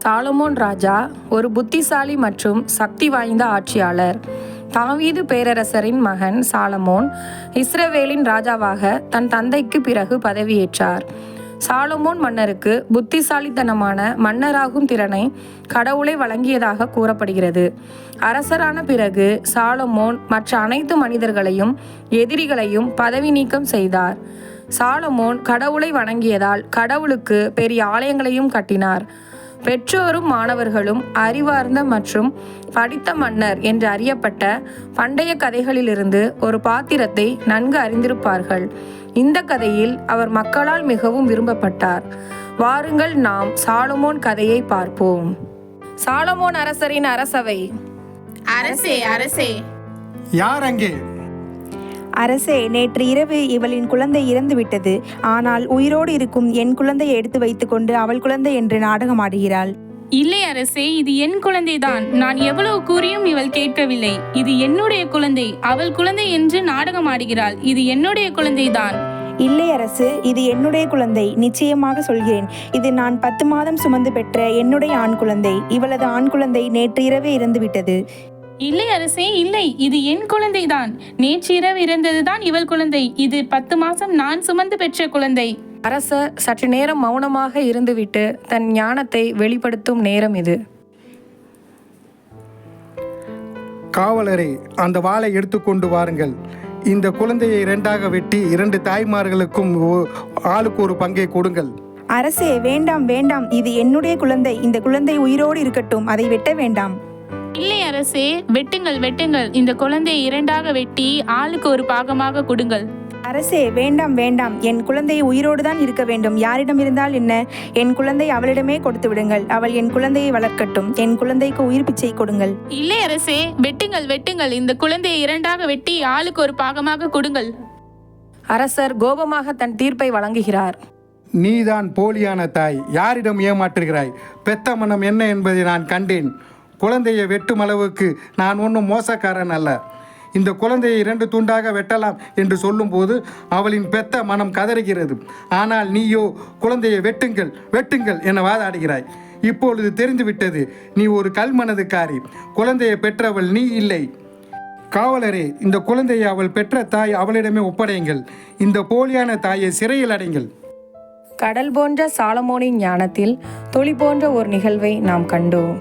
Solomon ராஜா ஒரு புத்திசாலி மற்றும் சக்தி வாய்ந்த ஆட்சியாளர். தாவீது பேரரசரின் மகன் சாலமோன் இஸ்ரவேலின் ராஜாவாக தன் தந்தைக்கு பிறகு பதவியேற்றார். சாலமோன் மன்னருக்கு புத்திசாலித்தனமான மன்னராகும் திறனை கடவுளை வழங்கியதாக கூறப்படுகிறது. அரசரான பிறகு சாலமோன் மற்ற அனைத்து மனிதர்களையும் எதிரிகளையும் பதவி நீக்கம் செய்தார். சாலமோன் கடவுளை வணங்கியதால் கடவுளுக்கு பெரிய ஆலயங்களையும் கட்டினார். பெற்றோரும் மாணவர்களும் அறிவார்ந்த மற்றும் படித்த மன்னர் என்று அறியப்பட்ட பண்டைய கதைகளிலிருந்து ஒரு பாத்திரத்தை நன்கு அறிந்திருப்பார்கள். இந்த கதையில் அவர் மக்களால் மிகவும் விரும்பப்பட்டார். வாருங்கள் நாம் சாலமோன் கதையை பார்ப்போம். சாலமோன் அரசரின் அரசவை. அரசே அரசே. யார் அங்கே? அரசே, நேற்று இரவு இவளின் குழந்தை இறந்துவிட்டது. ஆனால் உயிரோடு இருக்கும் என் குழந்தையை எடுத்து வைத்துக்கொண்டு அவள் குழந்தை என்று நாடகமாடுகிறாள். இல்லை அரசே, இது என் குழந்தைதான். நான் எவ்வளவு கூறியும் இவள் கேட்கவில்லை. இது என்னுடைய குழந்தை, அவள் குழந்தை என்று நாடகமாடுகிறாள். இது என்னுடைய குழந்தைதான். இல்லை அரசு, இது என்னுடைய குழந்தை. நிச்சயமாக சொல்கிறேன், இது நான் 10 மாதம் சுமந்து பெற்ற என்னுடைய ஆண் குழந்தை. இவளது ஆண் குழந்தை நேற்று இரவே இறந்துவிட்டது. இல்லை அரசே, இல்லை, இது என் குழந்தைதான். நேற்று இரவு இறந்ததுதான் இவள் குழந்தை. இது 10 மாசம் நான் சுமந்து பெற்ற குழந்தை. அரசர் சற்று நேரம் மௌனமாக இருந்துவிட்டு தன் ஞானத்தை வெளிப்படுத்தும் நேரம் இது. காவலரே, அந்த வாளை எடுத்துக்கொண்டு வாருங்கள். இந்த குழந்தையை 2ஆக வெட்டி 2 தாய்மார்களுக்கும் ஆளுக்கு ஒரு பங்கை கொடுங்கள். அரசே, வேண்டாம் வேண்டாம், இது என்னுடைய குழந்தை. இந்த குழந்தை உயிரோடு இருக்கட்டும், அதை வெட்ட வேண்டாம். இல்லை அரசே, வெட்டுங்கள் வெட்டுங்கள். இந்த குழந்தையை 2ஆக வெட்டி ஆளுக்கு ஒரு பாகமாக கொடுங்கள். அரசே, வேண்டாம் வேண்டாம், என் குழந்தை உயிரோடு தான் இருக்க வேண்டும். யாரிடம் இருந்தால் என்ன? என் குழந்தை அவளிடமே கொடுத்து விடுங்கள். அவள் என் குழந்தையை வளர்க்கட்டும். என் குழந்தைக்கு உயிர் பிச்சை கொடுங்கள். இல்லை அரசே, வெட்டுங்கள் வெட்டுங்கள். இந்த குழந்தையை 2ஆக வெட்டி ஆளுக்கு ஒரு பாகமாக கொடுங்கள். அரசர் கோபமாக தன் தீர்ப்பை வழங்குகிறார். நீதான் போலியான தாய். யாரிடம் ஏமாற்றுகிறாய்? பெத்த மனம் என்ன என்பதை நான் கண்டேன். குழந்தையை வெட்டும் அளவுக்கு நான் ஒன்றும் மோசக்காரன் அல்ல. இந்த குழந்தையை 2 துண்டாக வெட்டலாம் என்று சொல்லும்போது அவளின் பெத்த மனம் கதறுகிறது. ஆனால் நீயோ குழந்தையை வெட்டுங்கள் வெட்டுங்கள் என வாதாடுகிறாய். இப்பொழுது தெரிந்துவிட்டது, நீ ஒரு கல்மனதுக்காரி. குழந்தையை பெற்றவள் நீ இல்லை. காவலரே, இந்த குழந்தையை அவள் பெற்ற தாய் அவளிடமே ஒப்படையுங்கள். இந்த போலியான தாயை சிறையில் அடைங்கள். கடல் போன்ற சாலமோனின் ஞானத்தில் துளி போன்ற ஒரு நிகழ்வை நாம் கண்டோம்.